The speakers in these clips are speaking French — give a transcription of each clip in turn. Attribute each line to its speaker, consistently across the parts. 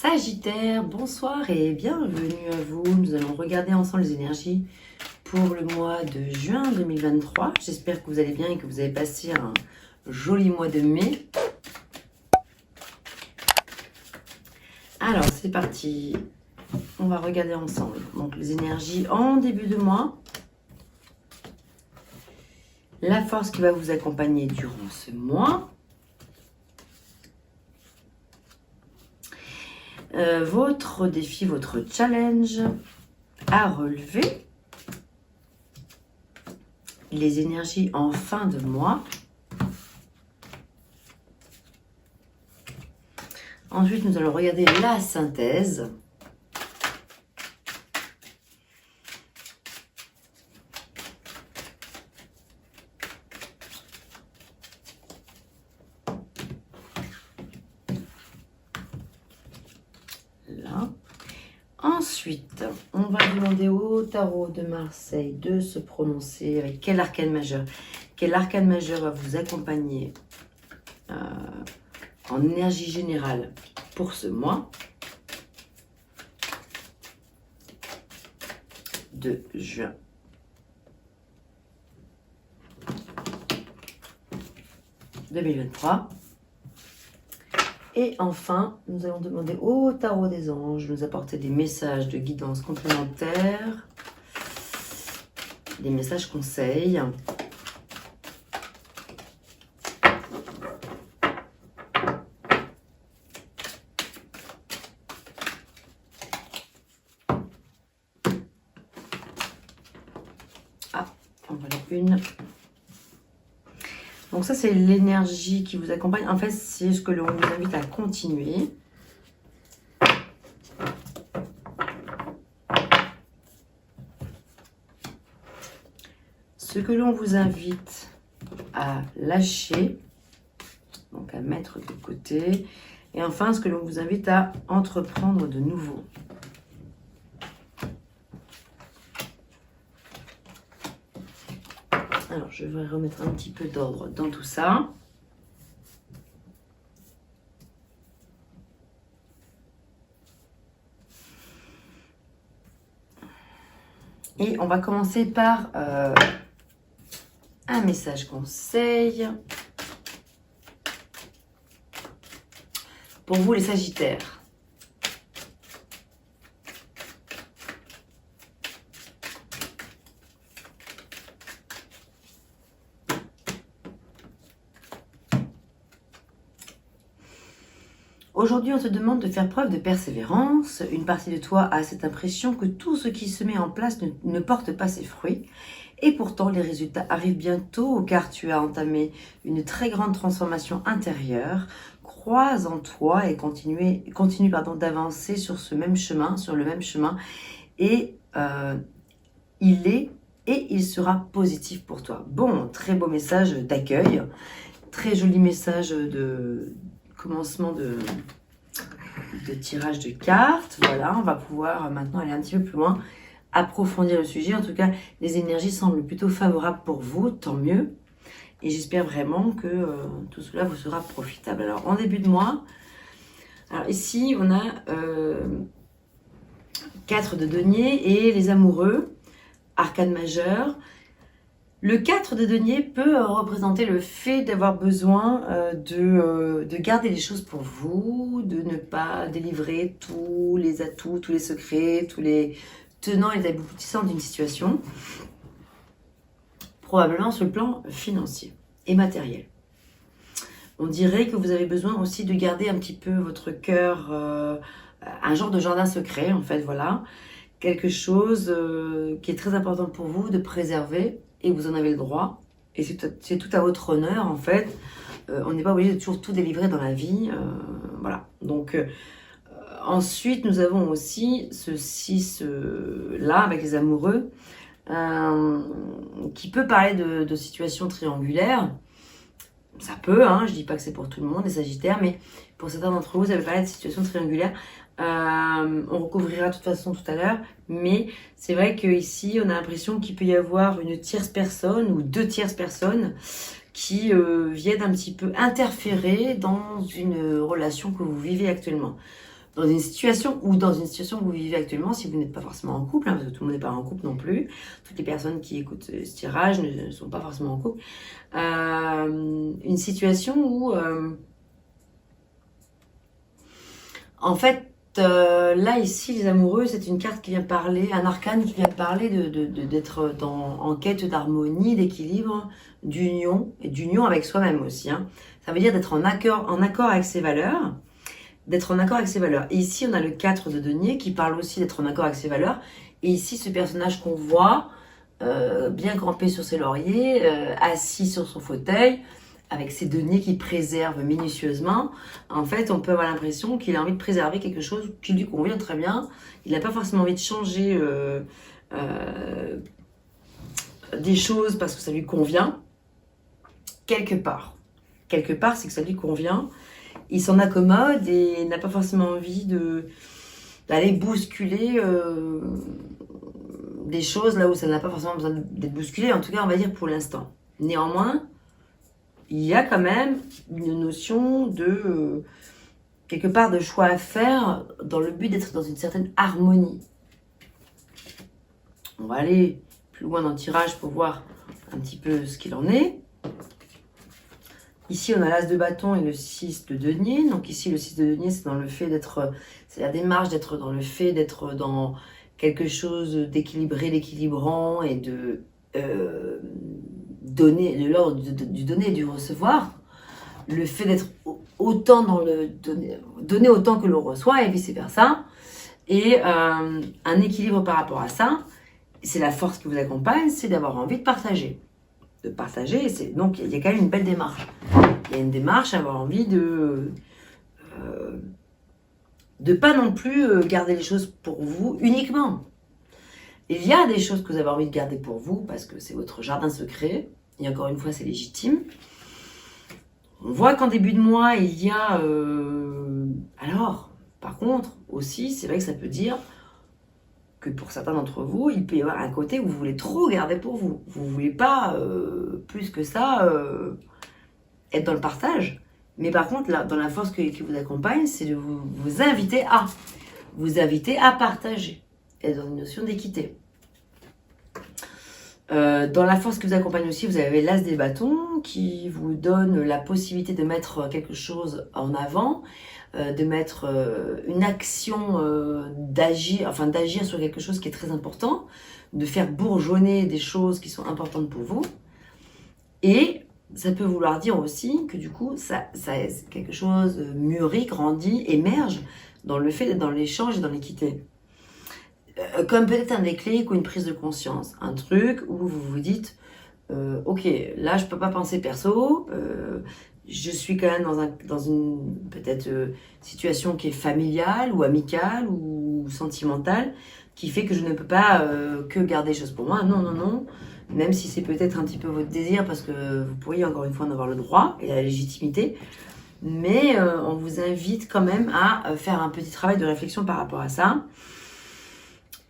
Speaker 1: Sagittaire, bonsoir et bienvenue à vous. Nous allons regarder ensemble les énergies pour le mois de juin 2023. J'espère que vous allez bien et que vous avez passé un joli mois de mai. Alors, c'est parti. On va regarder ensemble donc les énergies en début de mois. La force qui va vous accompagner durant ce mois. Votre défi, votre challenge à relever. Les énergies en fin de mois. Ensuite, nous allons regarder la synthèse. Là. Ensuite, on va demander au tarot de Marseille de se prononcer avec quel arcane majeur. Quel arcane majeur va vous accompagner en énergie générale pour ce mois de juin. « 2023. Et enfin, nous allons demander au tarot des anges de nous apporter des messages de guidance complémentaires, des messages conseils. Ah, en voilà une. Donc ça, c'est l'énergie qui vous accompagne. En fait, c'est ce que l'on vous invite à continuer. Ce que l'on vous invite à lâcher, donc à mettre de côté. Et enfin, ce que l'on vous invite à entreprendre de nouveau. Alors, je vais remettre un petit peu d'ordre dans tout ça. Et on va commencer par un message conseil. Pour vous les Sagittaires. Aujourd'hui, on te demande de faire preuve de persévérance. Une partie de toi a cette impression que tout ce qui se met en place ne porte pas ses fruits. Et pourtant, les résultats arrivent bientôt car tu as entamé une très grande transformation intérieure. Croise en toi et continue d'avancer sur le même chemin. Et il sera positif pour toi. Bon, très beau message d'accueil. Très joli message de commencement de tirage de cartes. Voilà, on va pouvoir maintenant aller un petit peu plus loin, approfondir le sujet. En tout cas, les énergies semblent plutôt favorables pour vous, tant mieux. Et j'espère vraiment que tout cela vous sera profitable. Alors, en début de mois, alors ici, on a 4 de denier et les amoureux, arcane majeur. Le 4 de denier peut représenter le fait d'avoir besoin de garder les choses pour vous, de ne pas délivrer tous les atouts, tous les secrets, tous les tenants et les aboutissants d'une situation, probablement sur le plan financier et matériel. On dirait que vous avez besoin aussi de garder un petit peu votre cœur, un genre de jardin secret en fait, voilà. Quelque chose qui est très important pour vous de préserver. Et vous en avez le droit, et c'est tout à votre honneur en fait. On n'est pas obligé de toujours tout délivrer dans la vie, voilà. Donc ensuite nous avons aussi ce 6 là avec les amoureux, qui peut parler de situations triangulaires. Ça peut, hein, je dis pas que c'est pour tout le monde les Sagittaires, mais pour certains d'entre vous, ça peut parler de situations triangulaires. On recouvrira de toute façon tout à l'heure, mais c'est vrai qu'ici on a l'impression qu'il peut y avoir une tierce personne ou 2 tierces personnes qui viennent un petit peu interférer dans une relation que vous vivez actuellement. dans une situation ou dans une situation que vous vivez actuellement, si vous n'êtes pas forcément en couple, hein, parce que tout le monde n'est pas en couple non plus. Toutes les personnes qui écoutent ce tirage ne sont pas forcément en couple. Une situation où, en fait, là, ici, les amoureux, c'est une carte qui vient parler, un arcane qui vient parler d'être en quête d'harmonie, d'équilibre, d'union, et d'union avec soi-même aussi. Hein. Ça veut dire d'être en accord avec ses valeurs, d'être en accord avec ses valeurs. Et ici, on a le 4 de denier qui parle aussi d'être en accord avec ses valeurs. Et ici, ce personnage qu'on voit, bien campé sur ses lauriers, assis sur son fauteuil, avec ses deniers qu'il préserve minutieusement, en fait, on peut avoir l'impression qu'il a envie de préserver quelque chose qui lui convient très bien. Il n'a pas forcément envie de changer des choses parce que ça lui convient. Quelque part, c'est que ça lui convient. Il s'en accommode et n'a pas forcément envie d'aller bousculer des choses là où ça n'a pas forcément besoin d'être bousculé, en tout cas on va dire pour l'instant. Néanmoins, il y a quand même une notion de quelque part de choix à faire dans le but d'être dans une certaine harmonie. On va aller plus loin dans le tirage pour voir un petit peu ce qu'il en est. Ici, on a l'As de bâton et le 6 de denier. Donc ici, le 6 de denier, c'est dans le fait d'être... C'est la démarche d'être dans le fait d'être dans quelque chose d'équilibré, d'équilibrant et de donner, de l'ordre du donner et du recevoir. Le fait d'être autant dans le donner autant que l'on reçoit et vice-versa. Et un équilibre par rapport à ça, c'est la force qui vous accompagne, c'est d'avoir envie de partager. Donc il y a quand même une belle démarche. Il y a une démarche à avoir envie de pas non plus garder les choses pour vous uniquement. Il y a des choses que vous avez envie de garder pour vous parce que c'est votre jardin secret. Et encore une fois, c'est légitime. On voit qu'en début de mois, il y a... Alors, par contre, aussi, c'est vrai que ça peut dire que pour certains d'entre vous, il peut y avoir un côté où vous voulez trop garder pour vous. Vous ne voulez pas, plus que ça, être dans le partage. Mais par contre, là, dans la force qui vous accompagne, c'est de vous inviter à partager. Et dans une notion d'équité. Dans la force qui vous accompagne aussi, vous avez l'As des bâtons qui vous donne la possibilité de mettre quelque chose en avant, de mettre une action, d'agir sur quelque chose qui est très important, de faire bourgeonner des choses qui sont importantes pour vous. Et ça peut vouloir dire aussi que du coup, ça quelque chose mûrit, grandit, émerge dans le fait d'être dans l'échange et dans l'équité. Comme peut-être un déclic ou une prise de conscience, un truc où vous vous dites ok, là je peux pas penser perso, je suis quand même dans une peut-être situation qui est familiale ou amicale ou sentimentale, qui fait que je ne peux pas que garder des choses pour moi. Non, même si c'est peut-être un petit peu votre désir, parce que vous pourriez encore une fois en avoir le droit et la légitimité, mais on vous invite quand même à faire un petit travail de réflexion par rapport à ça.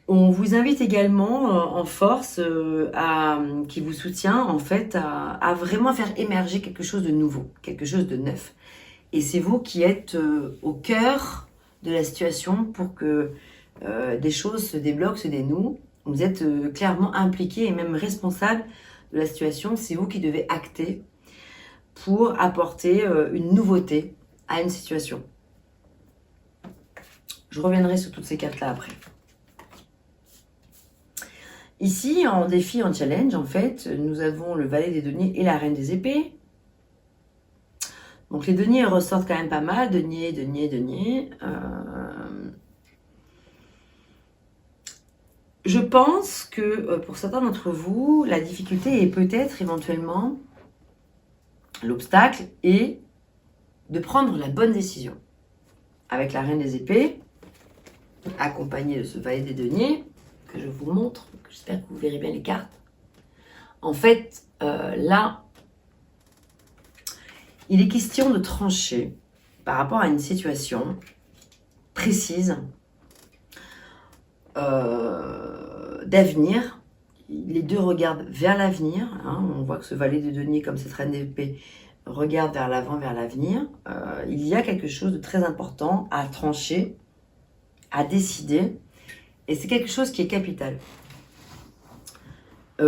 Speaker 1: On vous invite également en force qui vous soutient en fait à vraiment faire émerger quelque chose de nouveau, quelque chose de neuf. Et c'est vous qui êtes au cœur de la situation pour que des choses se débloquent, se dénouent. Vous êtes clairement impliqué et même responsable de la situation. C'est vous qui devez acter pour apporter une nouveauté à une situation. Je reviendrai sur toutes ces cartes-là après. Ici, en défi, en challenge, en fait, nous avons le valet des deniers et la reine des épées. Donc les deniers ressortent quand même pas mal. Denier. Je pense que pour certains d'entre vous, la difficulté est peut-être éventuellement l'obstacle est de prendre la bonne décision. Avec la reine des épées, accompagnée de ce valet des deniers, que je vous montre, j'espère que vous verrez bien les cartes. En fait, là, il est question de trancher par rapport à une situation précise d'avenir. Les deux regardent vers l'avenir. Hein. On voit que ce valet de denier, comme cette reine d'épée, regarde vers l'avant, vers l'avenir. Il y a quelque chose de très important à trancher à décider. Et c'est quelque chose qui est capital. Qui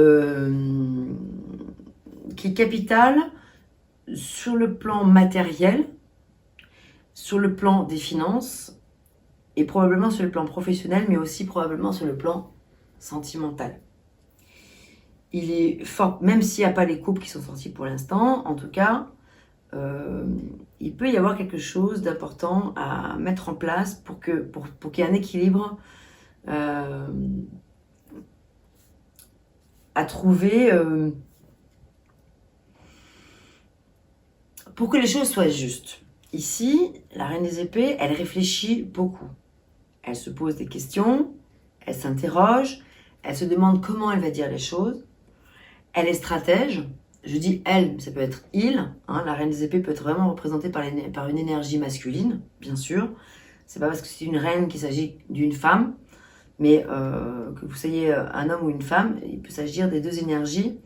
Speaker 1: est capital sur le plan matériel, sur le plan des finances, et probablement sur le plan professionnel, mais aussi probablement sur le plan sentimental. Il est fort, même s'il n'y a pas les couples qui sont sortis pour l'instant, en tout cas, il peut y avoir quelque chose d'important à mettre en place pour qu'il y ait un équilibre à trouver, pour que les choses soient justes. Ici, la Reine des Épées, elle réfléchit beaucoup. Elle se pose des questions, elle s'interroge, elle se demande comment elle va dire les choses. Elle est stratège. Je dis elle, ça peut être il. Hein, la Reine des Épées peut être vraiment représentée par une énergie masculine, bien sûr. C'est pas parce que c'est une reine qu'il s'agit d'une femme, mais que vous soyez un homme ou une femme, il peut s'agir des deux énergies.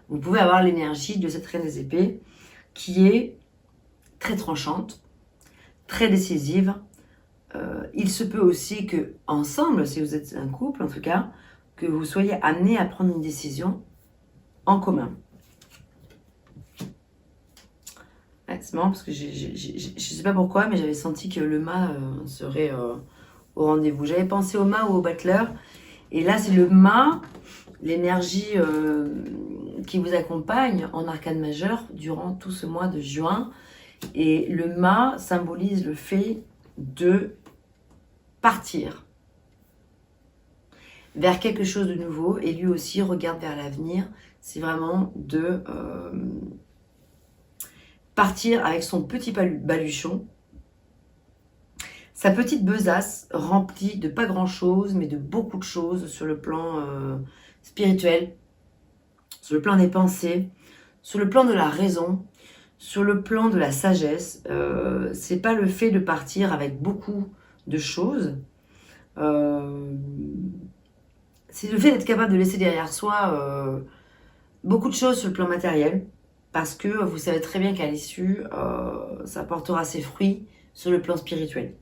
Speaker 1: Vous pouvez avoir l'énergie de cette Reine des Épées qui est très tranchante, très décisive. Il se peut aussi que, ensemble, si vous êtes un couple en tout cas, que vous soyez amenés à prendre une décision en commun. Ouais, c'est marrant parce que je ne sais pas pourquoi, mais j'avais senti que le mât serait au rendez-vous. J'avais pensé au mât ou au battleur, et là c'est le mât, l'énergie qui vous accompagne en arcane majeur durant tout ce mois de juin. Et le mât symbolise le fait de partir vers quelque chose de nouveau, et lui aussi regarde vers l'avenir. C'est vraiment de partir avec son petit baluchon, sa petite besace remplie de pas grand chose, mais de beaucoup de choses sur le plan spirituel, sur le plan des pensées, sur le plan de la raison, sur le plan de la sagesse. C'est pas le fait de partir avec beaucoup de choses, c'est le fait d'être capable de laisser derrière soi beaucoup de choses sur le plan matériel, parce que vous savez très bien qu'à l'issue, ça portera ses fruits sur le plan spirituel.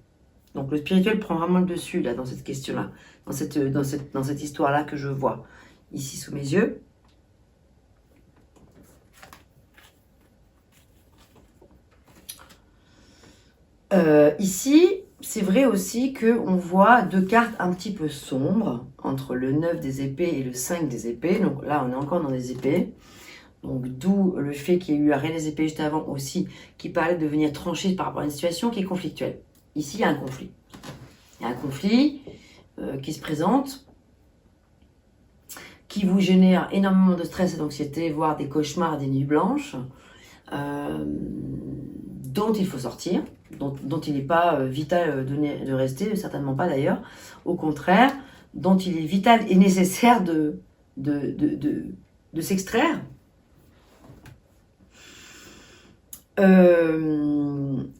Speaker 1: Donc le spirituel prend vraiment le dessus là, dans cette question-là, dans cette histoire-là que je vois ici sous mes yeux. Ici, c'est vrai aussi qu'on voit deux cartes un petit peu sombres, entre le 9 des épées et le 5 des épées. Donc là, on est encore dans des épées. Donc d'où le fait qu'il y ait eu la Reine des épées juste avant aussi, qui parlait de venir trancher par rapport à une situation qui est conflictuelle. Ici, il y a un conflit. Il y a un conflit qui se présente, qui vous génère énormément de stress et d'anxiété, voire des cauchemars, des nuits blanches, dont il faut sortir, dont il n'est pas vital de rester, certainement pas d'ailleurs, au contraire, dont il est vital et nécessaire de s'extraire.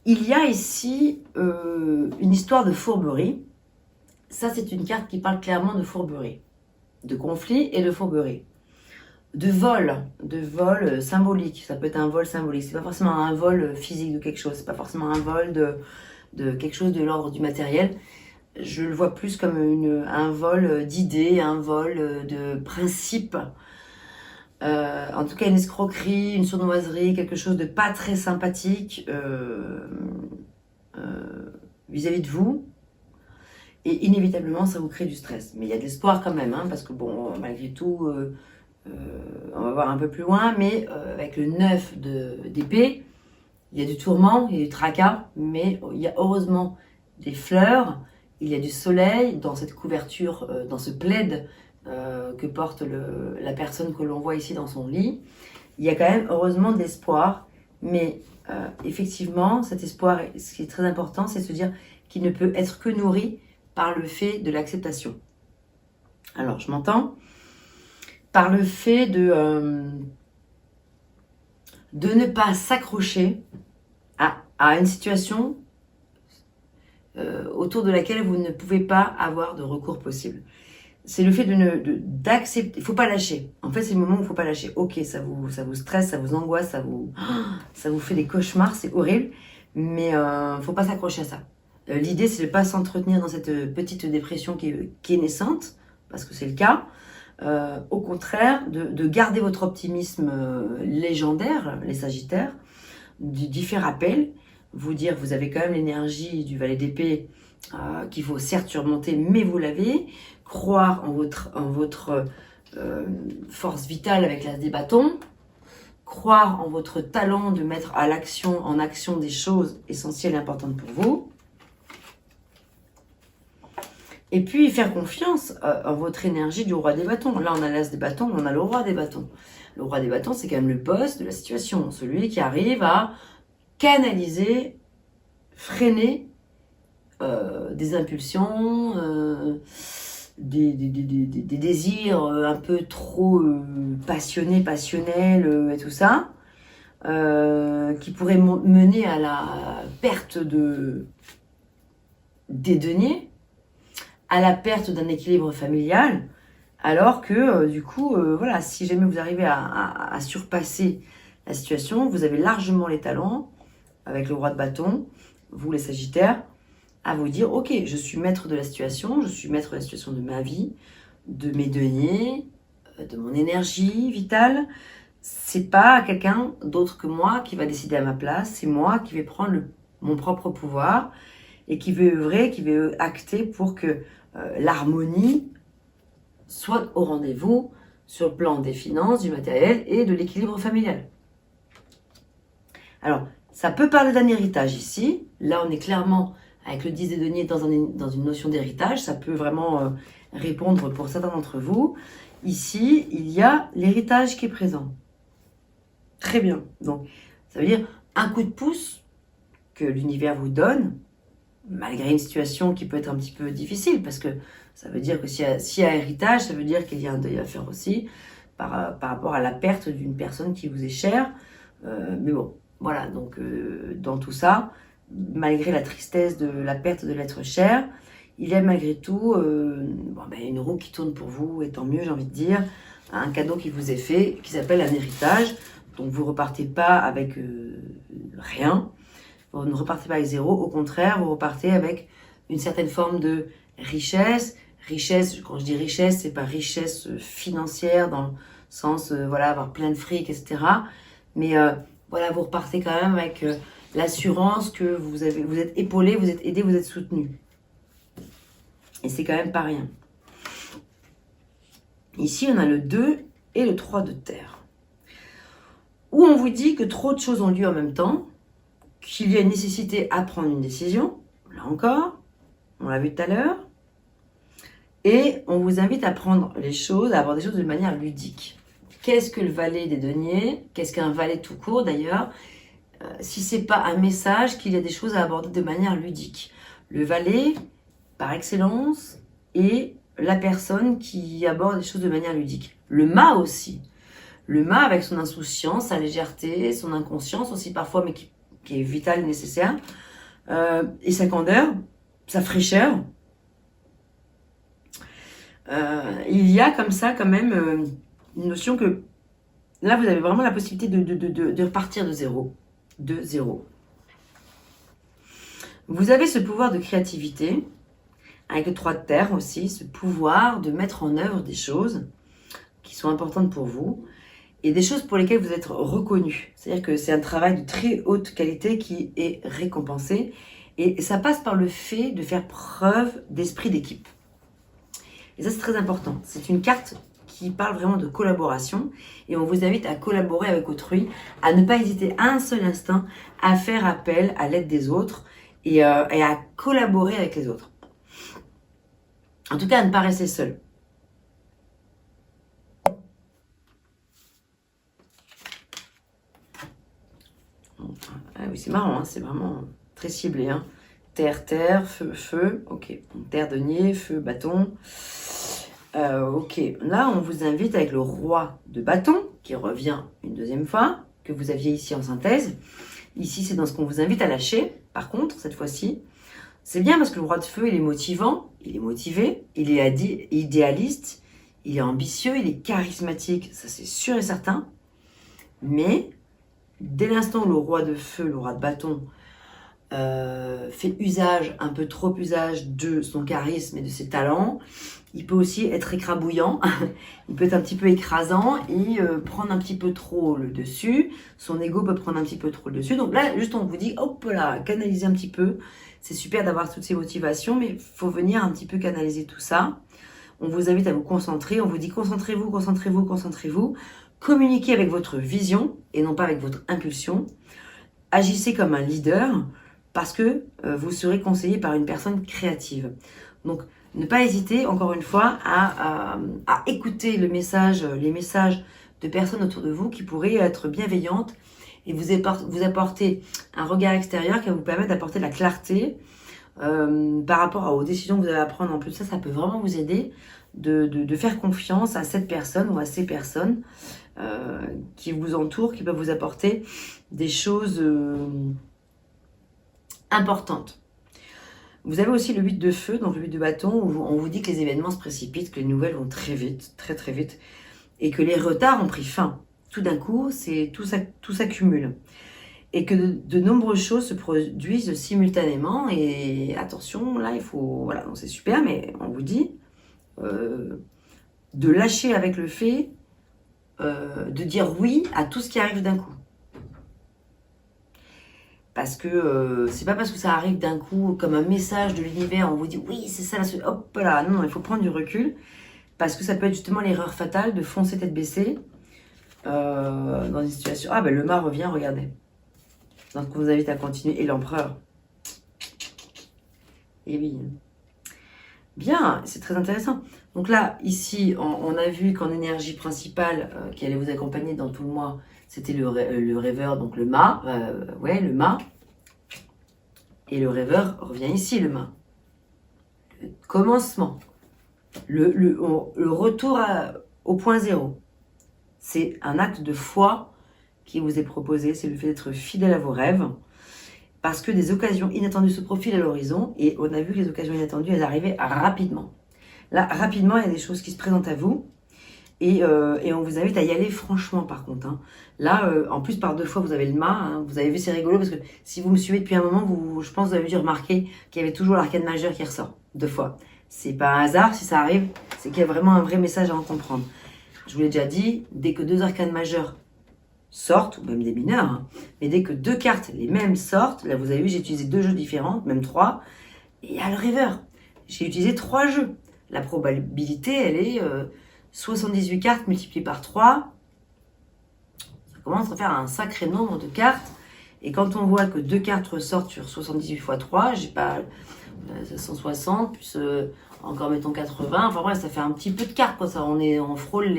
Speaker 1: Il y a ici une histoire de fourberie. Ça, c'est une carte qui parle clairement de fourberie, de conflit et de fourberie. De vol symbolique. Ça peut être un vol symbolique. C'est pas forcément un vol physique de quelque chose. C'est pas forcément un vol de quelque chose de l'ordre du matériel. Je le vois plus comme un vol d'idées, un vol de principes. En tout cas, une escroquerie, une sournoiserie, quelque chose de pas très sympathique vis-à-vis de vous. Et inévitablement, ça vous crée du stress. Mais il y a de l'espoir quand même, hein, parce que bon, malgré tout, on va voir un peu plus loin, mais avec le 9 d'épée, il y a du tourment, il y a du tracas, mais il y a heureusement des fleurs, il y a du soleil dans cette couverture, dans ce plaid que porte la personne que l'on voit ici dans son lit. Il y a quand même heureusement de l'espoir, mais effectivement, cet espoir, ce qui est très important, c'est de se dire qu'il ne peut être que nourri par le fait de l'acceptation. Alors, je m'entends par le fait de ne pas s'accrocher à une situation autour de laquelle vous ne pouvez pas avoir de recours possible. C'est le fait d'accepter. Il ne faut pas lâcher. En fait, c'est le moment où il ne faut pas lâcher. Ok, ça vous stresse, ça vous angoisse, ça vous fait des cauchemars, c'est horrible. Mais il ne faut pas s'accrocher à ça. L'idée, c'est de ne pas s'entretenir dans cette petite dépression qui est naissante, parce que c'est le cas. Au contraire, de garder votre optimisme légendaire, les Sagittaires, d'y faire appel, vous dire vous avez quand même l'énergie du valet d'épée qu'il faut certes surmonter, mais vous l'avez. Croire en votre force vitale avec l'as des bâtons. Croire en votre talent de mettre en action des choses essentielles et importantes pour vous. Et puis faire confiance en votre énergie du roi des bâtons. Là, on a l'as des bâtons, on a le roi des bâtons. Le roi des bâtons, c'est quand même le boss de la situation. Celui qui arrive à canaliser, freiner des impulsions, des désirs un peu trop passionnés, passionnels et tout ça, qui pourraient mener à la perte des deniers, à la perte d'un équilibre familial, alors que du coup, voilà, si jamais vous arrivez à surpasser la situation, vous avez largement les talents, avec le roi de bâton, vous les Sagittaires, à vous dire, ok, je suis maître de la situation, je suis maître de la situation de ma vie, de mes deniers, de mon énergie vitale. C'est pas quelqu'un d'autre que moi qui va décider à ma place, c'est moi qui vais prendre mon propre pouvoir et qui veut œuvrer, qui veut acter pour que l'harmonie soit au rendez-vous sur le plan des finances, du matériel et de l'équilibre familial. Alors, ça peut parler d'un héritage ici. Là, on est clairement avec le 10 des deniers dans une notion d'héritage. Ça peut vraiment répondre pour certains d'entre vous. Ici, il y a l'héritage qui est présent. Très bien. Donc, ça veut dire un coup de pouce que l'univers vous donne, malgré une situation qui peut être un petit peu difficile, parce que ça veut dire que s'il y a héritage, ça veut dire qu'il y a un deuil à faire aussi, par rapport à la perte d'une personne qui vous est chère. Mais bon, voilà, donc dans tout ça, malgré la tristesse de la perte de l'être cher, il y a malgré tout une roue qui tourne pour vous, et tant mieux, j'ai envie de dire, un cadeau qui vous est fait, qui s'appelle un héritage. Donc vous ne repartez pas avec rien, vous ne repartez pas avec zéro, au contraire, vous repartez avec une certaine forme de richesse. Richesse, quand je dis richesse, c'est pas richesse financière dans le sens, voilà, avoir plein de fric, etc. Mais voilà, vous repartez quand même avec l'assurance que vous êtes épaulé, vous êtes aidé, vous êtes soutenu. Et c'est quand même pas rien. Ici, on a le 2 et le 3 de terre. Où on vous dit que trop de choses ont lieu en même temps, qu'il y a une nécessité à prendre une décision, là encore, on l'a vu tout à l'heure, et on vous invite à prendre les choses, à avoir des choses de manière ludique. Qu'est-ce que le valet des deniers? Qu'est-ce qu'un valet tout court d'ailleurs? Si c'est pas un message qu'il y a des choses à aborder de manière ludique. Le valet, par excellence, est la personne qui aborde les choses de manière ludique. Le mât aussi. Le mât avec son insouciance, sa légèreté, son inconscience aussi parfois, mais qui est vitale et nécessaire, et sa candeur, sa fraîcheur. Il y a comme ça quand même une notion que là vous avez vraiment la possibilité de repartir de zéro. De zéro. Vous avez ce pouvoir de créativité, avec le 3 de terre aussi, ce pouvoir de mettre en œuvre des choses qui sont importantes pour vous, et des choses pour lesquelles vous êtes reconnu. C'est-à-dire que c'est un travail de très haute qualité qui est récompensé. Et ça passe par le fait de faire preuve d'esprit d'équipe. Et ça, c'est très important. C'est une carte qui parle vraiment de collaboration. Et on vous invite à collaborer avec autrui, à ne pas hésiter un seul instant à faire appel à l'aide des autres et à collaborer avec les autres. En tout cas, à ne pas rester seul. Ah oui, c'est marrant, hein, c'est vraiment très ciblé. Hein. Terre, terre, feu, feu. Ok, terre, denier, feu, bâton. Ok, là on vous invite avec le roi de bâton, qui revient une deuxième fois, que vous aviez ici en synthèse. Ici, c'est dans ce qu'on vous invite à lâcher, par contre, cette fois-ci. C'est bien parce que le roi de feu, il est motivant, il est motivé, il est idéaliste, il est ambitieux, il est charismatique, ça c'est sûr et certain. Mais, dès l'instant où le roi de feu, le roi de bâton, fait usage, un peu trop usage de son charisme et de ses talents. Il peut aussi être écrabouillant, il peut être un petit peu écrasant et prendre un petit peu trop le dessus. Son ego peut prendre un petit peu trop le dessus. Donc là, juste on vous dit, hop là, canalisez un petit peu. C'est super d'avoir toutes ces motivations, mais il faut venir un petit peu canaliser tout ça. On vous invite à vous concentrer. On vous dit concentrez-vous, concentrez-vous, concentrez-vous. Communiquez avec votre vision et non pas avec votre impulsion. Agissez comme un leader parce que vous serez conseillé par une personne créative. Donc, ne pas hésiter, encore une fois, à écouter les messages de personnes autour de vous qui pourraient être bienveillantes et vous apporter un regard extérieur qui va vous permettre d'apporter de la clarté par rapport aux décisions que vous allez à prendre. En plus, ça peut vraiment vous aider de faire confiance à cette personne ou à ces personnes qui vous entourent, qui peuvent vous apporter des choses importantes. Vous avez aussi le 8 de feu, donc le 8 de bâton, où on vous dit que les événements se précipitent, que les nouvelles vont très vite, très très vite, et que les retards ont pris fin. Tout d'un coup, tout s'accumule. Et que de nombreuses choses se produisent simultanément. Et attention, là, il faut... Voilà, donc c'est super, mais on vous dit de lâcher avec le fait de dire oui à tout ce qui arrive d'un coup. Parce que c'est pas parce que ça arrive d'un coup comme un message de l'univers, on vous dit oui c'est ça, hop là, non, il faut prendre du recul, parce que ça peut être justement l'erreur fatale de foncer tête baissée dans une situation. Ah ben le mât revient, regardez. Donc on vous invite à continuer, et l'empereur. Et oui. Bien, c'est très intéressant. Donc là, ici, on a vu qu'en énergie principale qui allait vous accompagner dans tout le mois, c'était le rêveur, donc le mât. Le mât. Et le rêveur revient ici, le mât. Le commencement. Le retour au point zéro. C'est un acte de foi qui vous est proposé. C'est le fait d'être fidèle à vos rêves. Parce que des occasions inattendues se profilent à l'horizon. Et on a vu que les occasions inattendues, elles arrivaient rapidement. Là, rapidement, il y a des choses qui se présentent à vous. Et on vous invite à y aller franchement, par contre. Hein. Là, en plus, par 2 fois, vous avez le mât. Hein. Vous avez vu, c'est rigolo, parce que si vous me suivez depuis un moment, je pense que vous avez dû remarquer qu'il y avait toujours l'arcane majeur qui ressort 2 fois. C'est pas un hasard, si ça arrive, c'est qu'il y a vraiment un vrai message à en comprendre. Je vous l'ai déjà dit, dès que 2 arcanes majeurs sortent, ou même des mineurs, hein, mais dès que 2 cartes, les mêmes sortent, là, vous avez vu, j'ai utilisé 2 jeux différents, même 3, et il y a le rêveur. J'ai utilisé 3 jeux. La probabilité, elle est 78 cartes multipliées par 3. Ça commence à faire un sacré nombre de cartes. Et quand on voit que 2 cartes ressortent sur 78 x 3, j'ai pas 160, plus encore mettons 80. Enfin bref, ça fait un petit peu de cartes, quoi. Ça, on frôle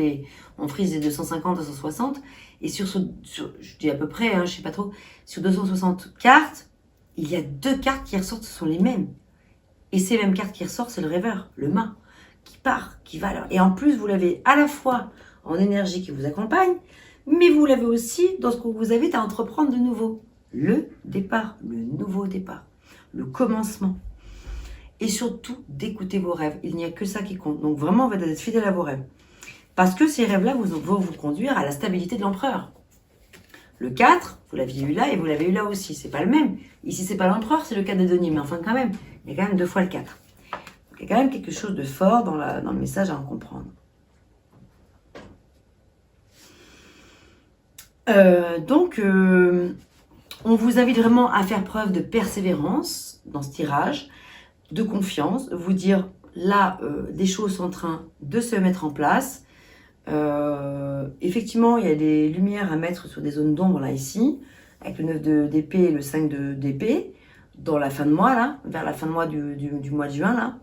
Speaker 1: on frise les 250, 260. Et je dis à peu près, hein, je sais pas trop, sur 260 cartes, il y a 2 cartes qui ressortent, ce sont les mêmes. Et ces mêmes cartes qui ressortent, c'est le rêveur, le mât, qui part, qui va là. Et en plus, vous l'avez à la fois en énergie qui vous accompagne, mais vous l'avez aussi dans ce que vous invite à entreprendre de nouveau. Le départ, le nouveau départ, le commencement. Et surtout, d'écouter vos rêves. Il n'y a que ça qui compte. Donc vraiment, vous êtes fidèle à vos rêves. Parce que ces rêves-là vont vous conduire à la stabilité de l'empereur. Le 4, vous l'aviez eu là et vous l'avez eu là aussi. C'est pas le même. Ici, c'est pas l'empereur, c'est le 4 de denier. Mais enfin, quand même, il y a quand même 2 fois le 4. Donc, il y a quand même quelque chose de fort dans le message à en comprendre. On vous invite vraiment à faire preuve de persévérance dans ce tirage, de confiance, vous dire là, des choses sont en train de se mettre en place. Effectivement, il y a des lumières à mettre sur des zones d'ombre là, ici, avec le 9 d'épée et le 5 d'épée, dans la fin de mois, là, vers la fin de mois du mois de juin, là.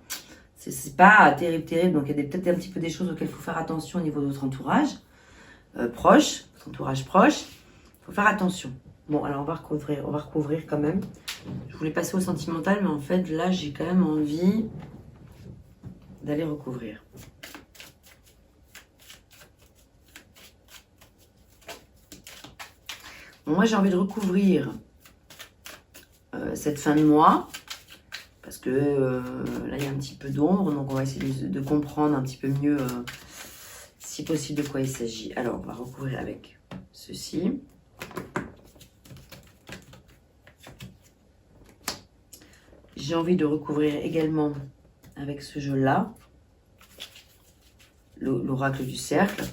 Speaker 1: C'est pas terrible, donc il y a peut-être un petit peu des choses auxquelles il faut faire attention au niveau de votre entourage proche, votre entourage proche, il faut faire attention. Bon, alors on va recouvrir quand même. Je voulais passer au sentimental, mais en fait, là, j'ai quand même envie d'aller recouvrir. Bon, moi, j'ai envie de recouvrir cette fin de mois, parce que là, il y a un petit peu d'ombre, donc on va essayer de comprendre un petit peu mieux, si possible, de quoi il s'agit. Alors, on va recouvrir avec ceci. j'ai envie de recouvrir également avec ce jeu-là, l'oracle du cercle.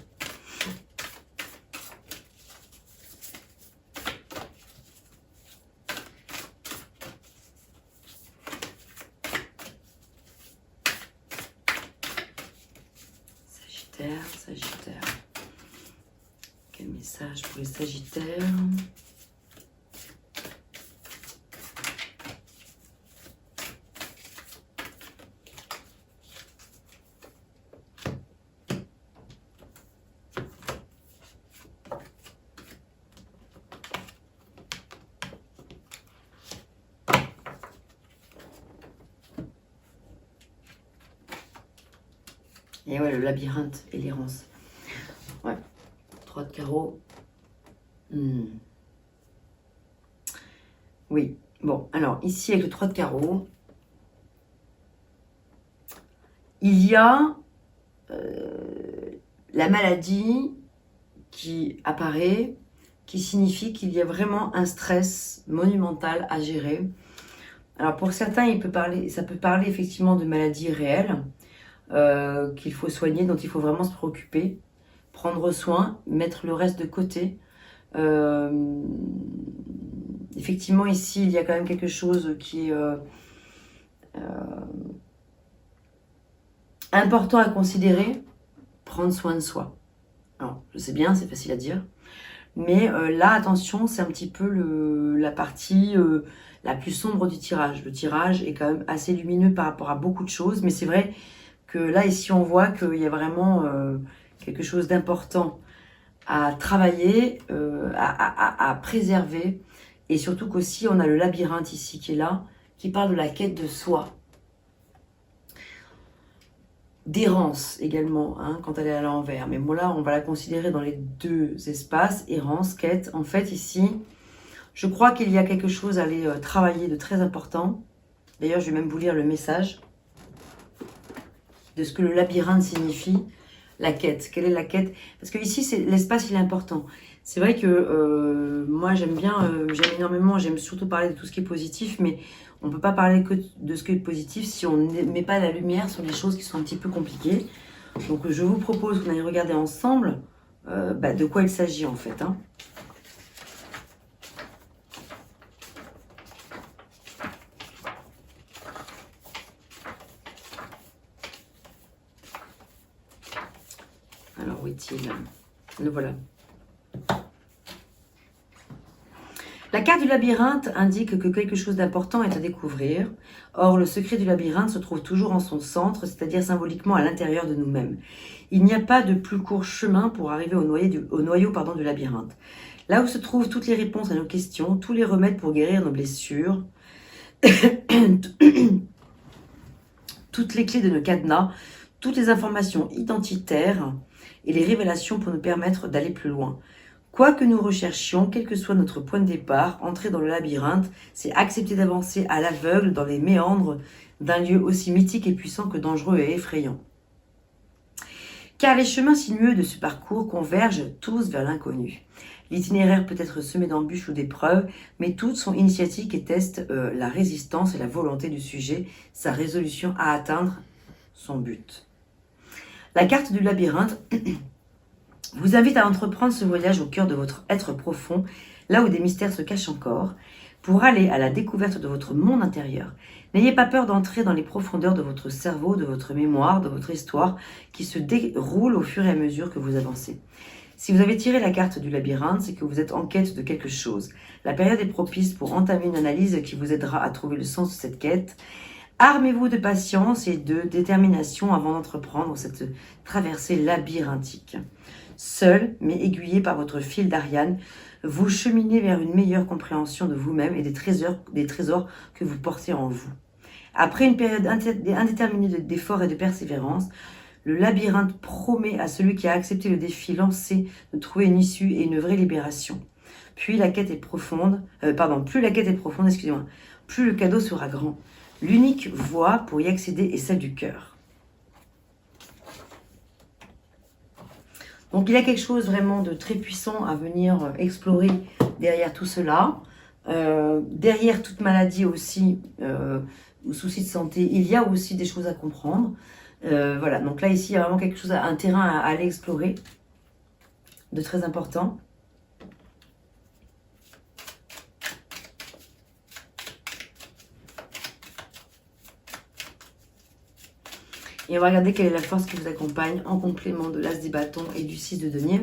Speaker 1: Sagittaire. Quel message pour les Sagittaires? Et ouais, le labyrinthe et l'errance. Ouais, 3 de carreau. Oui, bon, alors ici avec le 3 de carreau, il y a la maladie qui apparaît, qui signifie qu'il y a vraiment un stress monumental à gérer. Alors pour certains, ça peut parler effectivement de maladies réelles, qu'il faut soigner, dont il faut vraiment se préoccuper, prendre soin, mettre le reste de côté. Effectivement, ici, il y a quand même quelque chose qui est important à considérer, prendre soin de soi. Alors, je sais bien, c'est facile à dire, mais là, attention, c'est un petit peu la partie la plus sombre du tirage. Le tirage est quand même assez lumineux par rapport à beaucoup de choses, mais c'est vrai que là, ici, on voit qu'il y a vraiment quelque chose d'important à travailler, à préserver, et surtout qu'aussi, on a le labyrinthe ici qui est là, qui parle de la quête de soi. D'errance également, hein, quand elle est à l'envers. Mais bon, là, on va la considérer dans les deux espaces, errance, quête. En fait, ici, je crois qu'il y a quelque chose à aller travailler de très important. D'ailleurs, je vais même vous lire le message de ce que le labyrinthe signifie, la quête. Quelle est la quête? Parce que ici, l'espace, il est important. C'est vrai que moi, j'aime énormément, j'aime surtout parler de tout ce qui est positif, mais on ne peut pas parler que de ce qui est positif si on ne met pas la lumière sur les choses qui sont un petit peu compliquées. Donc, je vous propose qu'on aille regarder ensemble de quoi il s'agit en fait. Hein. Alors, où est-il? Le voilà. La carte du labyrinthe indique que quelque chose d'important est à découvrir. Or, le secret du labyrinthe se trouve toujours en son centre, c'est-à-dire symboliquement à l'intérieur de nous-mêmes. Il n'y a pas de plus court chemin pour arriver au noyau du labyrinthe. Là où se trouvent toutes les réponses à nos questions, tous les remèdes pour guérir nos blessures, toutes les clés de nos cadenas, toutes les informations identitaires et les révélations pour nous permettre d'aller plus loin. Quoi que nous recherchions, quel que soit notre point de départ, entrer dans le labyrinthe, c'est accepter d'avancer à l'aveugle dans les méandres d'un lieu aussi mythique et puissant que dangereux et effrayant. Car les chemins sinueux de ce parcours convergent tous vers l'inconnu. L'itinéraire peut être semé d'embûches ou d'épreuves, mais toutes sont initiatiques et testent la résistance et la volonté du sujet, sa résolution à atteindre son but. La carte du labyrinthe vous invite à entreprendre ce voyage au cœur de votre être profond, là où des mystères se cachent encore, pour aller à la découverte de votre monde intérieur. N'ayez pas peur d'entrer dans les profondeurs de votre cerveau, de votre mémoire, de votre histoire, qui se déroule au fur et à mesure que vous avancez. Si vous avez tiré la carte du labyrinthe, c'est que vous êtes en quête de quelque chose. La période est propice pour entamer une analyse qui vous aidera à trouver le sens de cette quête. Armez-vous de patience et de détermination avant d'entreprendre cette traversée labyrinthique. Seul, mais aiguillé par votre fil d'Ariane, vous cheminez vers une meilleure compréhension de vous-même et des trésors que vous portez en vous. Après une période indéterminée d'efforts et de persévérance, le labyrinthe promet à celui qui a accepté le défi lancé de trouver une issue et une vraie libération. Plus la quête est profonde, plus le cadeau sera grand. L'unique voie pour y accéder est celle du cœur. Donc il y a quelque chose vraiment de très puissant à venir explorer derrière tout cela. Derrière toute maladie aussi, ou soucis de santé, il y a aussi des choses à comprendre. Voilà, donc là, ici, il y a vraiment quelque chose, un terrain à aller explorer, de très important. Et on va regarder quelle est la force qui vous accompagne en complément de l'As des bâtons et du 6 de denier.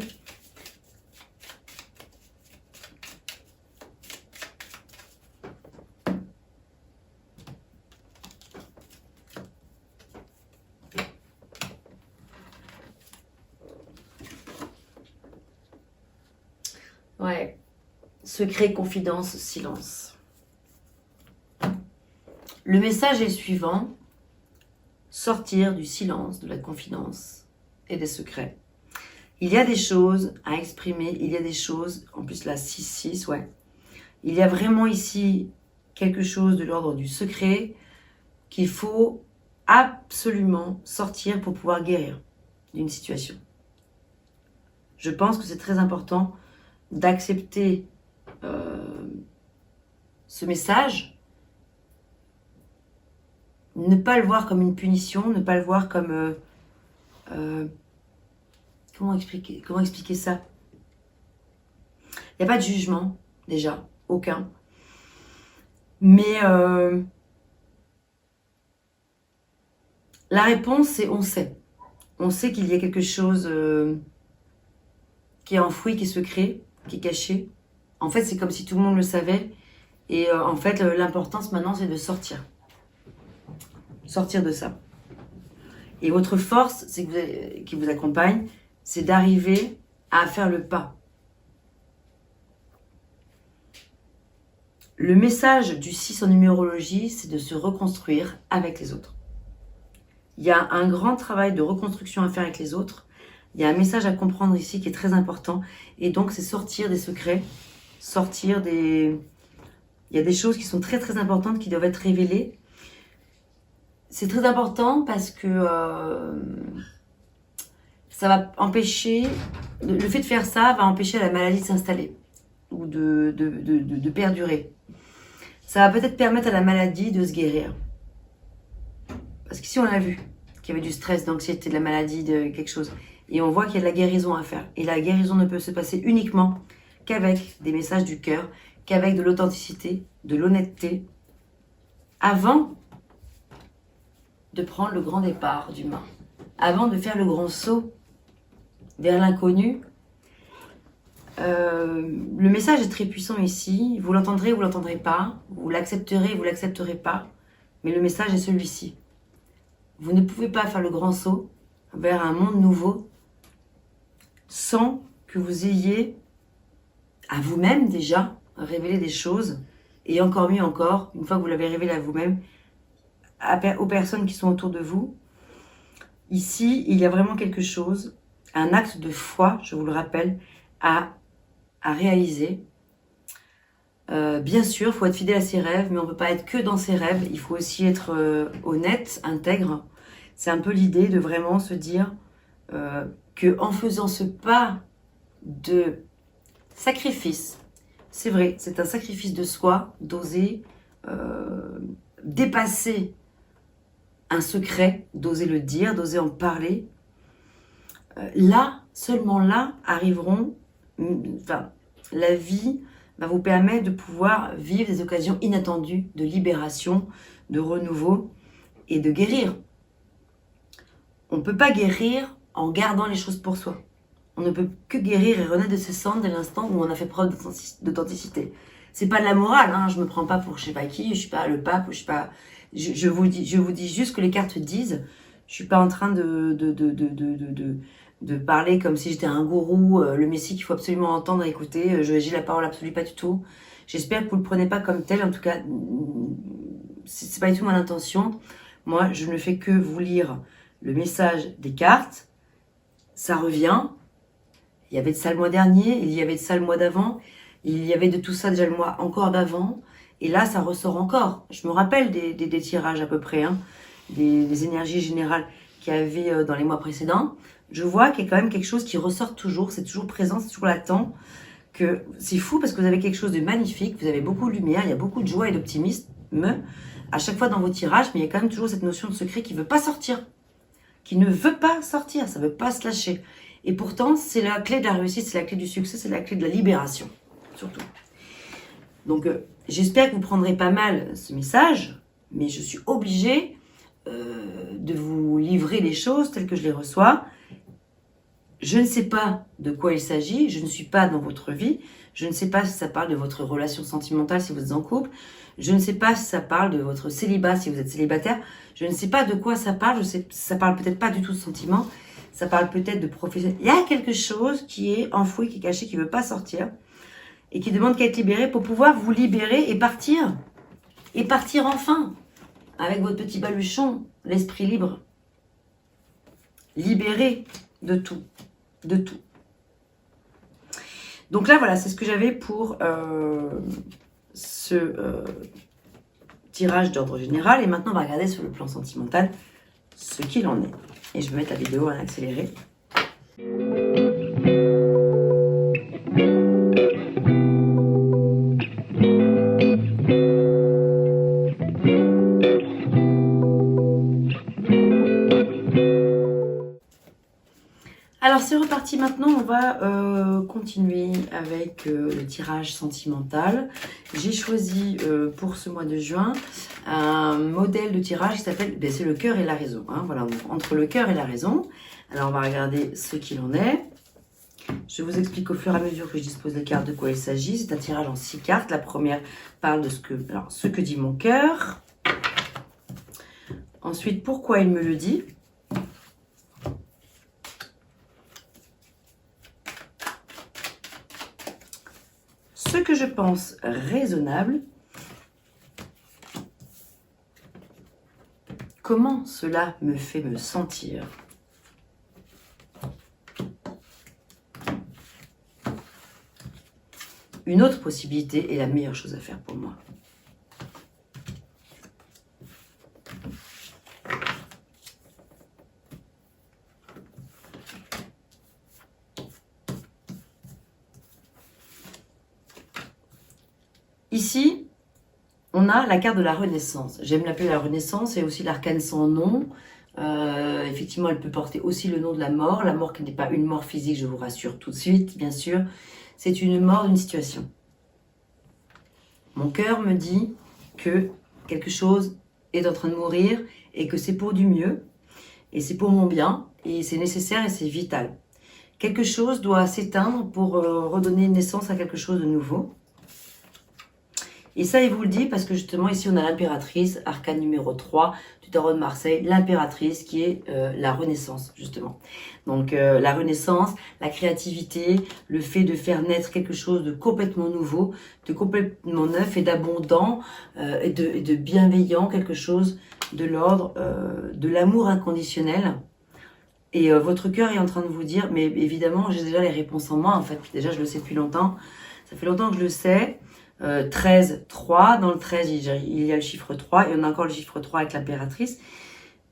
Speaker 1: Ouais, secret, confidence, silence. Le message est le suivant. Sortir du silence, de la confidence et des secrets. Il y a des choses à exprimer, il y a des choses, en plus la 6-6, ouais. Il y a vraiment ici quelque chose de l'ordre du secret qu'il faut absolument sortir pour pouvoir guérir d'une situation. Je pense que c'est très important d'accepter ce message. Ne pas le voir comme une punition, ne pas le voir comme... comment expliquer ça? Il n'y a pas de jugement, déjà, aucun. Mais la réponse, c'est on sait. On sait qu'il y a quelque chose qui est enfoui, qui est secret, qui est caché. En fait, c'est comme si tout le monde le savait. Et en fait, l'importance maintenant, c'est de sortir. Sortir de ça. Et votre force, qui vous accompagne, c'est d'arriver à faire le pas. Le message du 6 en numérologie, c'est de se reconstruire avec les autres. Il y a un grand travail de reconstruction à faire avec les autres. Il y a un message à comprendre ici qui est très important. Et donc, c'est sortir des secrets, sortir des... Il y a des choses qui sont très très importantes qui doivent être révélées. C'est très important parce que ça va empêcher, le fait de faire ça va empêcher la maladie de s'installer ou de perdurer. Ça va peut-être permettre à la maladie de se guérir. Parce qu'ici on a vu qu'il y avait du stress, d'anxiété, de la maladie, de quelque chose. Et on voit qu'il y a de la guérison à faire. Et la guérison ne peut se passer uniquement qu'avec des messages du cœur, qu'avec de l'authenticité, de l'honnêteté, avant de prendre le grand départ d'humain, avant de faire le grand saut vers l'inconnu. Le message est très puissant ici. Vous l'entendrez ou vous ne l'entendrez pas. Vous l'accepterez ou vous ne l'accepterez pas. Mais le message est celui-ci. Vous ne pouvez pas faire le grand saut vers un monde nouveau sans que vous ayez à vous-même déjà révélé des choses. Et encore mieux encore, une fois que vous l'avez révélé à vous-même, aux personnes qui sont autour de vous. Ici, il y a vraiment quelque chose, un acte de foi, je vous le rappelle, à réaliser. Bien sûr, il faut être fidèle à ses rêves, mais on ne peut pas être que dans ses rêves. Il faut aussi être honnête, intègre. C'est un peu l'idée de vraiment se dire qu'en faisant ce pas de sacrifice, c'est vrai, c'est un sacrifice de soi, d'oser dépasser un secret, d'oser le dire, d'oser en parler. Là, seulement là, arriveront, la vie va vous permettre de pouvoir vivre des occasions inattendues de libération, de renouveau et de guérir. On ne peut pas guérir en gardant les choses pour soi. On ne peut que guérir et renaître de ses cendres dès l'instant où on a fait preuve d'authenticité. C'est pas de la morale, hein, je me prends pas pour je sais pas qui, je suis pas le pape, je suis pas... Je vous dis juste que les cartes disent. Je suis pas en train de parler comme si j'étais un gourou, le messie qu'il faut absolument entendre et écouter. J'ai la parole absolue, pas du tout. J'espère que vous le prenez pas comme tel. En tout cas, c'est pas du tout mon intention. Moi, je ne fais que vous lire le message des cartes. Ça revient. Il y avait de ça le mois dernier, il y avait de ça le mois d'avant, il y avait de tout ça déjà le mois encore d'avant. Et là, ça ressort encore. Je me rappelle des tirages à peu près, hein, des énergies générales qu'il y avait dans les mois précédents. Je vois qu'il y a quand même quelque chose qui ressort toujours, c'est toujours présent, c'est toujours latent. Que c'est fou parce que vous avez quelque chose de magnifique, vous avez beaucoup de lumière, il y a beaucoup de joie et d'optimisme. à chaque fois dans vos tirages, mais il y a quand même toujours cette notion de secret qui ne veut pas sortir. Qui ne veut pas sortir, ça ne veut pas se lâcher. Et pourtant, c'est la clé de la réussite, c'est la clé du succès, c'est la clé de la libération, surtout. Donc, j'espère que vous prendrez pas mal ce message, mais je suis obligée de vous livrer les choses telles que je les reçois. Je ne sais pas de quoi il s'agit, je ne suis pas dans votre vie, je ne sais pas si ça parle de votre relation sentimentale si vous êtes en couple, je ne sais pas si ça parle de votre célibat si vous êtes célibataire, je ne sais pas de quoi ça parle, ça parle peut-être pas du tout de sentiments, ça parle peut-être de professionnel. Il y a quelque chose qui est enfoui, qui est caché, qui ne veut pas sortir et qui demande qu'à être libéré pour pouvoir vous libérer et partir. Et partir enfin avec votre petit baluchon, l'esprit libre. Libéré de tout. De tout. Donc là, voilà, c'est ce que j'avais pour ce tirage d'ordre général. Et maintenant, on va regarder sur le plan sentimental ce qu'il en est. Et je vais mettre la vidéo en accéléré. Alors c'est reparti maintenant, on va continuer avec le tirage sentimental. J'ai choisi pour ce mois de juin un modèle de tirage qui s'appelle, c'est le cœur et la raison. Hein, voilà, donc, entre le cœur et la raison. Alors on va regarder ce qu'il en est. Je vous explique au fur et à mesure que je dispose des cartes de quoi il s'agit. C'est un tirage en 6 cartes. La première parle de ce que dit mon cœur. Ensuite, pourquoi il me le dit. Ce que je pense raisonnable, comment cela me fait me sentir. Une autre possibilité est la meilleure chose à faire pour moi. Ici, on a la carte de la Renaissance. J'aime l'appeler la Renaissance et aussi l'arcane sans nom. Effectivement, elle peut porter aussi le nom de la mort qui n'est pas une mort physique, je vous rassure tout de suite, bien sûr. C'est une mort d'une situation. Mon cœur me dit que quelque chose est en train de mourir et que c'est pour du mieux et c'est pour mon bien et c'est nécessaire et c'est vital. Quelque chose doit s'éteindre pour redonner naissance à quelque chose de nouveau. Et ça, il vous le dit parce que justement, ici, on a l'impératrice, arcane numéro 3 du tarot de Marseille, l'impératrice qui est la renaissance, justement. Donc, la renaissance, la créativité, le fait de faire naître quelque chose de complètement nouveau, de complètement neuf et d'abondant et de bienveillant, quelque chose de l'ordre de l'amour inconditionnel. Et votre cœur est en train de vous dire, mais évidemment, j'ai déjà les réponses en moi, en fait. Déjà, je le sais depuis longtemps. Ça fait longtemps que je le sais. 13, 3. Dans le 13, il y a le chiffre 3. Et on a encore le chiffre 3 avec l'impératrice.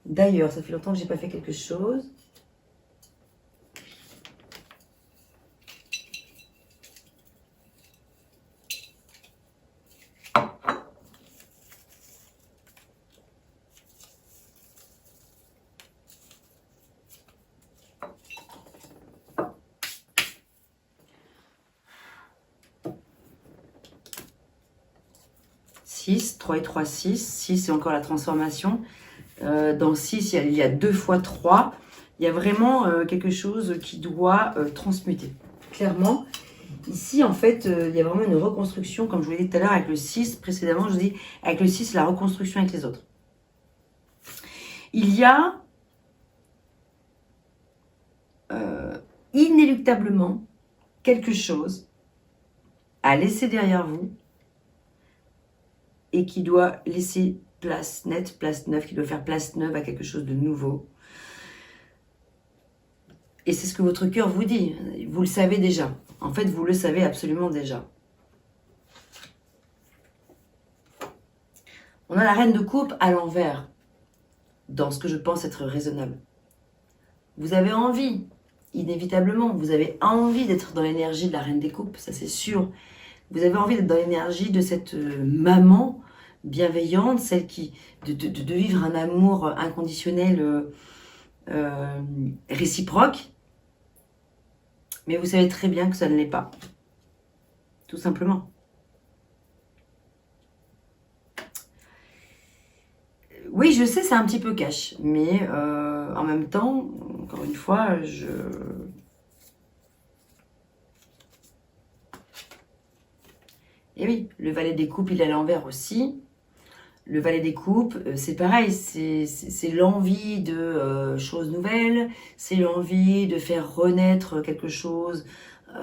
Speaker 1: D'ailleurs, ça fait longtemps que je n'ai pas fait quelque chose. Six, 3 et 3, 6. 6, c'est encore la transformation. Dans 6, il y a 2 fois 3. Il y a vraiment quelque chose qui doit transmuter. Clairement, ici, en fait, il y a vraiment une reconstruction, comme je vous l'ai dit tout à l'heure, avec le 6. Précédemment, je vous dis, avec le 6, la reconstruction avec les autres. Il y a inéluctablement quelque chose à laisser derrière vous et qui doit laisser place nette, place neuve, qui doit faire place neuve à quelque chose de nouveau. Et c'est ce que votre cœur vous dit. Vous le savez déjà. En fait, vous le savez absolument déjà. On a la reine de coupe à l'envers, dans ce que je pense être raisonnable. Vous avez envie, inévitablement, vous avez envie d'être dans l'énergie de la reine des coupes, ça c'est sûr. Vous avez envie d'être dans l'énergie de cette maman, bienveillante, celle qui de vivre un amour inconditionnel réciproque. Mais vous savez très bien que ça ne l'est pas. Tout simplement. Oui, je sais, c'est un petit peu cash. Mais en même temps, encore une fois, Et oui, le valet des coupes, il est à l'envers aussi. Le valet des coupes, c'est pareil, c'est l'envie de choses nouvelles, c'est l'envie de faire renaître quelque chose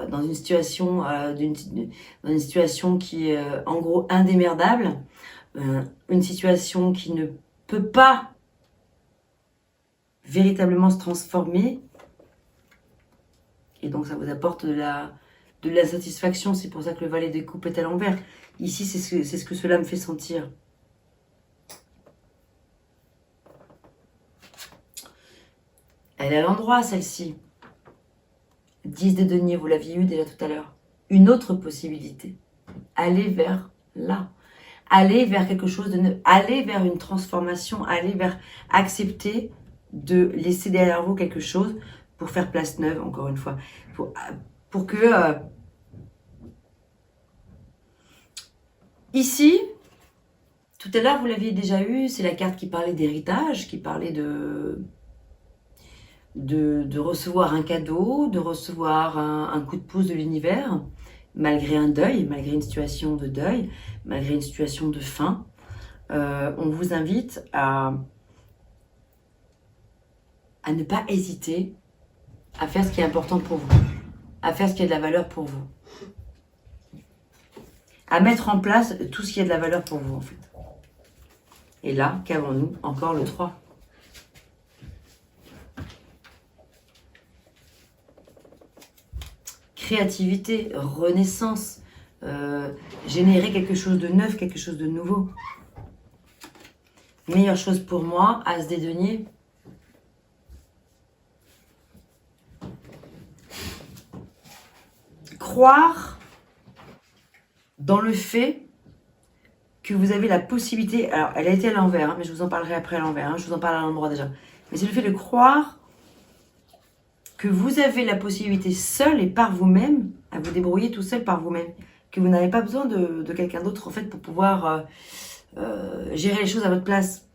Speaker 1: dans une situation, dans une situation qui est en gros indémerdable, une situation qui ne peut pas véritablement se transformer, et donc ça vous apporte de la satisfaction. C'est pour ça que le valet des coupes est à l'envers. Ici, c'est ce que cela me fait sentir. Elle est à l'endroit, celle-ci. 10 de denier, vous l'aviez eu déjà tout à l'heure. Une autre possibilité. Allez vers là. Allez vers quelque chose de neuf. Allez vers une transformation. Allez vers accepter de laisser derrière vous quelque chose pour faire place neuve, encore une fois. Pour que... ici, tout à l'heure, vous l'aviez déjà eu. C'est la carte qui parlait d'héritage, qui parlait de recevoir un cadeau, de recevoir un coup de pouce de l'univers, malgré un deuil, malgré une situation de deuil, malgré une situation de faim. On vous invite à ne pas hésiter à faire ce qui est important pour vous, à faire ce qui a de la valeur pour vous, à mettre en place tout ce qui a de la valeur pour vous en fait. Et là, qu'avons-nous? Encore le 3. Créativité, renaissance, générer quelque chose de neuf, quelque chose de nouveau. Meilleure chose pour moi, As des deniers. Croire dans le fait que vous avez la possibilité, alors elle a été à l'envers, hein, mais je vous en parlerai après à l'envers, hein, je vous en parle à l'endroit déjà. Mais c'est le fait de croire que vous avez la possibilité seul et par vous-même à vous débrouiller tout seul par vous-même, que vous n'avez pas besoin de quelqu'un d'autre en fait pour pouvoir gérer les choses à votre place.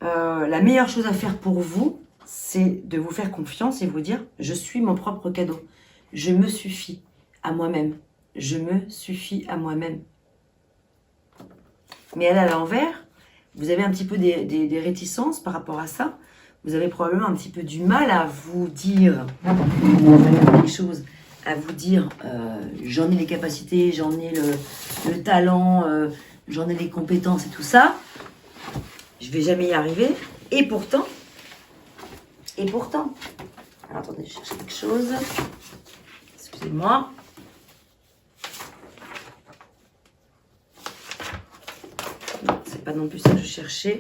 Speaker 1: La meilleure chose à faire pour vous, c'est de vous faire confiance et vous dire je suis mon propre cadeau, je me suffis à moi-même, je me suffis à moi-même. Mais elle à l'envers, vous avez un petit peu des réticences par rapport à ça. Vous avez probablement un petit peu du mal à vous dire les choses, à vous dire j'en ai les capacités, j'en ai le talent, j'en ai les compétences et tout ça. Je vais jamais y arriver. Et pourtant, alors attendez, je cherche quelque chose. Excusez-moi. Non, c'est pas non plus ça que je cherchais.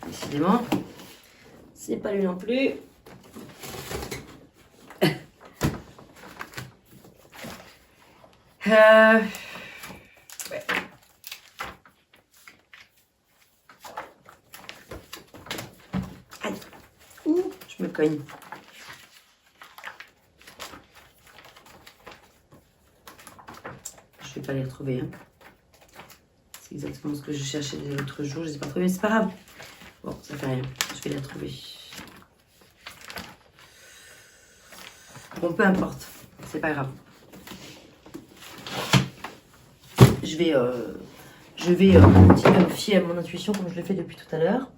Speaker 1: Décidément, c'est pas lui non plus. Ouais. Aïe. Ouh, je me cogne. Je vais pas les retrouver. Hein. C'est exactement ce que je cherchais l'autre jour. Je les ai pas retrouvés, mais c'est pas grave. Bon, ça fait rien. Je vais les retrouver. Bon, peu importe. C'est pas grave. Je vais continuer à me fier à mon intuition comme je le fais depuis tout à l'heure.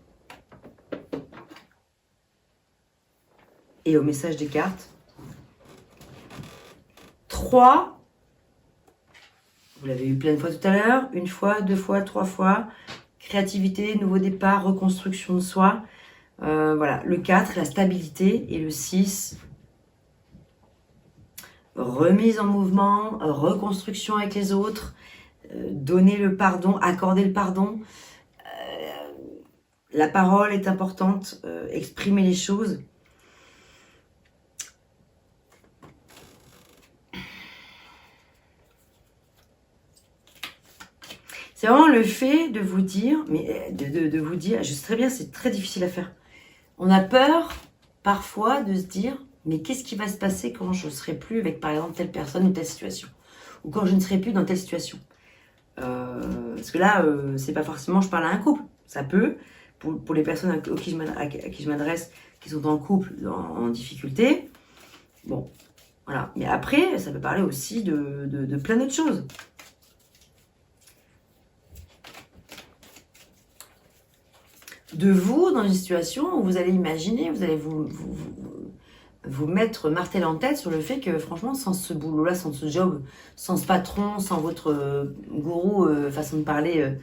Speaker 1: Et au message des cartes. 3. Vous l'avez eu plein de fois tout à l'heure. 1 fois, 2 fois, 3 fois. Créativité, nouveau départ, reconstruction de soi. Voilà. Le 4, la stabilité. Et le 6, remise en mouvement, reconstruction avec les autres. Donner le pardon, accorder le pardon. La parole est importante. Exprimer les choses. C'est vraiment le fait de vous dire, mais de vous dire, je sais très bien, c'est très difficile à faire. On a peur parfois de se dire, mais qu'est-ce qui va se passer quand je ne serai plus avec, par exemple, telle personne ou telle situation, ou quand je ne serai plus dans telle situation. Parce que là, c'est pas forcément, je parle à un couple. Ça peut, pour les personnes à qui je m'adresse, qui sont en couple, en difficulté. Bon, voilà. Mais après, ça peut parler aussi de plein d'autres choses. De vous, dans une situation où vous allez imaginer, vous allez vous mettre martel en tête sur le fait que, franchement, sans ce boulot-là, sans ce job, sans ce patron, sans votre gourou, façon de parler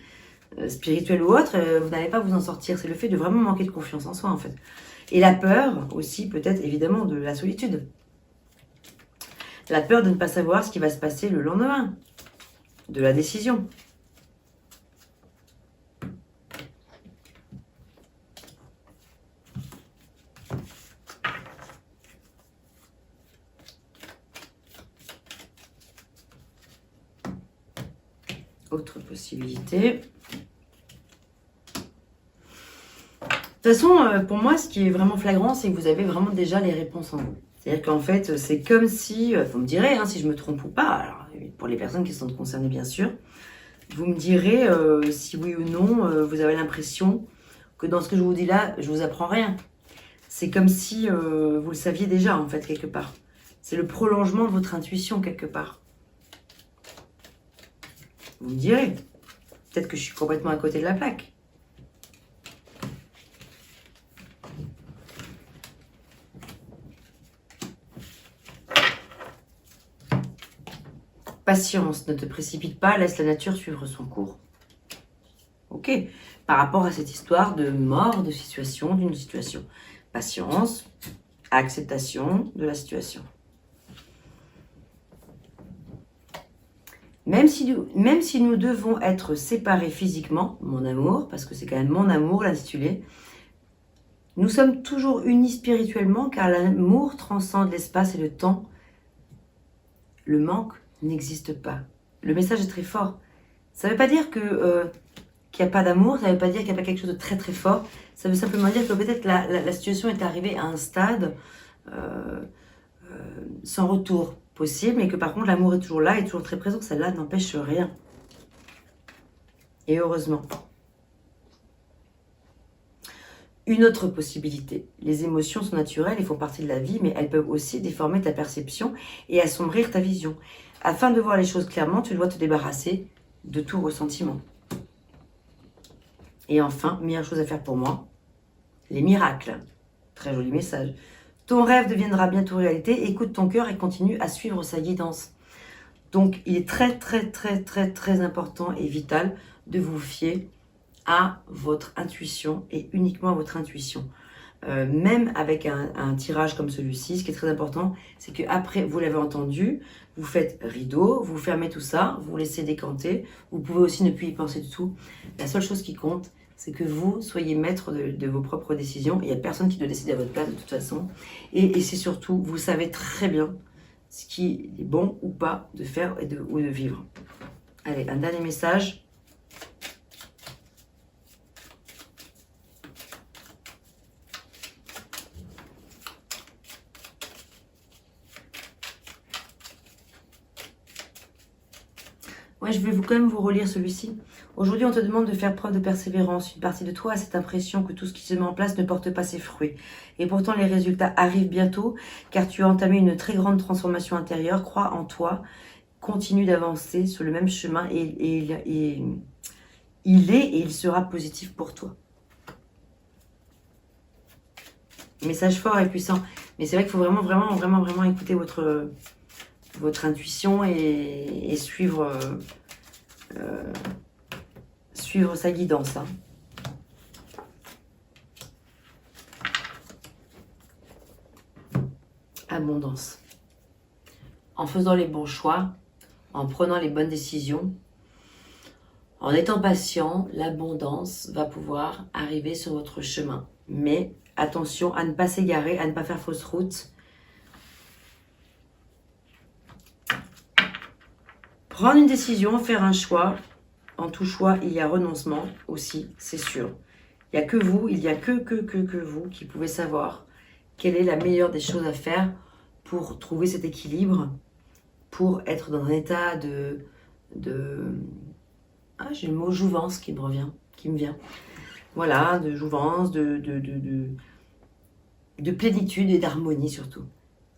Speaker 1: spirituel ou autre, vous n'allez pas vous en sortir. C'est le fait de vraiment manquer de confiance en soi, en fait. Et la peur aussi, peut-être, évidemment, de la solitude. La peur de ne pas savoir ce qui va se passer le lendemain, de la décision. Autre possibilité. De toute façon, pour moi, ce qui est vraiment flagrant, c'est que vous avez vraiment déjà les réponses en vous. C'est-à-dire qu'en fait, c'est comme si, vous me direz si je me trompe ou pas, alors, pour les personnes qui sont concernées bien sûr, vous me direz si oui ou non, vous avez l'impression que dans ce que je vous dis là, je vous apprends rien. C'est comme si vous le saviez déjà, en fait, quelque part. C'est le prolongement de votre intuition, quelque part. Vous me direz. Peut-être que je suis complètement à côté de la plaque. Patience, ne te précipite pas, laisse la nature suivre son cours. Ok, par rapport à cette histoire de mort, de situation, d'une situation. Patience, acceptation de la situation. Même si nous devons être séparés physiquement, mon amour, parce que c'est quand même mon amour l'intitulé, nous sommes toujours unis spirituellement car l'amour transcende l'espace et le temps. Le manque n'existe pas. Le message est très fort. Ça ne veut pas dire qu'il n'y a pas d'amour, ça ne veut pas dire qu'il n'y a pas quelque chose de très très fort. Ça veut simplement dire que peut-être la situation est arrivée à un stade sans retour possible, mais que par contre l'amour est toujours là, est toujours très présent. Celle-là n'empêche rien. Et heureusement. Une autre possibilité. Les émotions sont naturelles et font partie de la vie, mais elles peuvent aussi déformer ta perception et assombrir ta vision. Afin de voir les choses clairement, tu dois te débarrasser de tout ressentiment. Et enfin, meilleure chose à faire pour moi, les miracles. Très joli message. Ton rêve deviendra bientôt réalité, écoute ton cœur et continue à suivre sa guidance. Donc, il est très, très, très, très, très important et vital de vous fier à votre intuition et uniquement à votre intuition. Même avec un tirage comme celui-ci, ce qui est très important, c'est qu'après, vous l'avez entendu, vous faites rideau, vous fermez tout ça, vous laissez décanter. Vous pouvez aussi ne plus y penser du tout. La seule chose qui compte, c'est que vous soyez maître de vos propres décisions. Il n'y a personne qui doit décider à votre place de toute façon. Et c'est surtout, vous savez très bien ce qui est bon ou pas de faire ou de vivre. Allez, un dernier message. Ouais, je vais quand même vous relire celui-ci. Aujourd'hui, on te demande de faire preuve de persévérance. Une partie de toi a cette impression que tout ce qui se met en place ne porte pas ses fruits. Et pourtant, les résultats arrivent bientôt, car tu as entamé une très grande transformation intérieure. Crois en toi, continue d'avancer sur le même chemin et il sera positif pour toi. Message fort et puissant. Mais c'est vrai qu'il faut vraiment écouter votre intuition et suivre sa guidance. Hein. Abondance. En faisant les bons choix, en prenant les bonnes décisions, en étant patient, l'abondance va pouvoir arriver sur votre chemin. Mais attention à ne pas s'égarer, à ne pas faire fausse route. Prendre une décision, faire un choix, En tout choix, il y a renoncement aussi, c'est sûr. Il n'y a que vous, il n'y a que vous qui pouvez savoir quelle est la meilleure des choses à faire pour trouver cet équilibre, pour être dans un état ah, j'ai le mot jouvence qui me vient. Voilà, de jouvence, de plénitude et d'harmonie surtout.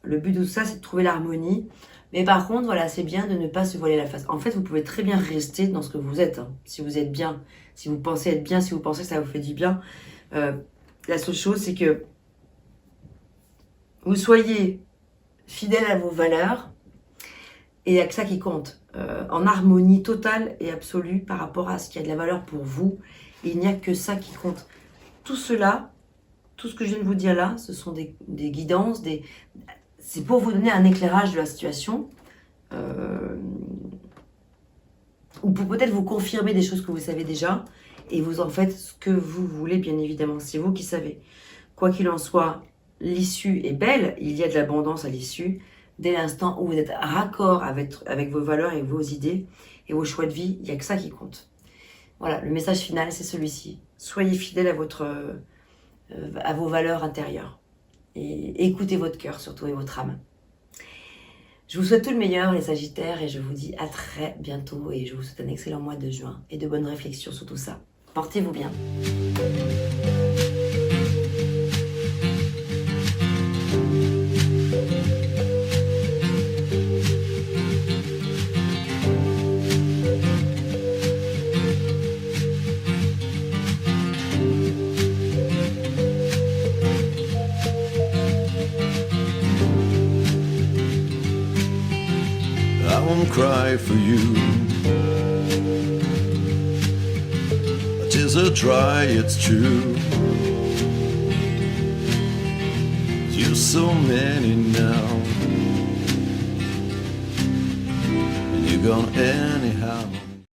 Speaker 1: Le but de tout ça, c'est de trouver l'harmonie. Mais par contre, voilà, c'est bien de ne pas se voiler la face. En fait, vous pouvez très bien rester dans ce que vous êtes. Hein, si vous êtes bien, si vous pensez être bien, si vous pensez que ça vous fait du bien. La seule chose, c'est que vous soyez fidèle à vos valeurs. Et il n'y a que ça qui compte. En harmonie totale et absolue par rapport à ce qui a de la valeur pour vous. Il n'y a que ça qui compte. Tout cela, tout ce que je viens de vous dire là, ce sont des guidances, c'est pour vous donner un éclairage de la situation. Ou pour peut-être vous confirmer des choses que vous savez déjà. Et vous en faites ce que vous voulez, bien évidemment. C'est vous qui savez. Quoi qu'il en soit, l'issue est belle. Il y a de l'abondance à l'issue. Dès l'instant où vous êtes raccord avec vos valeurs et vos idées et vos choix de vie, il n'y a que ça qui compte. Voilà, le message final, c'est celui-ci. Soyez fidèle à vos valeurs intérieures. Et écoutez votre cœur surtout et votre âme. Je vous souhaite tout le meilleur, les Sagittaires, et je vous dis à très bientôt. Et je vous souhaite un excellent mois de juin et de bonnes réflexions sur tout ça. Portez-vous bien.
Speaker 2: I won't cry for you. Tears are dry, it's true. You're so many now, and you're gone anyhow.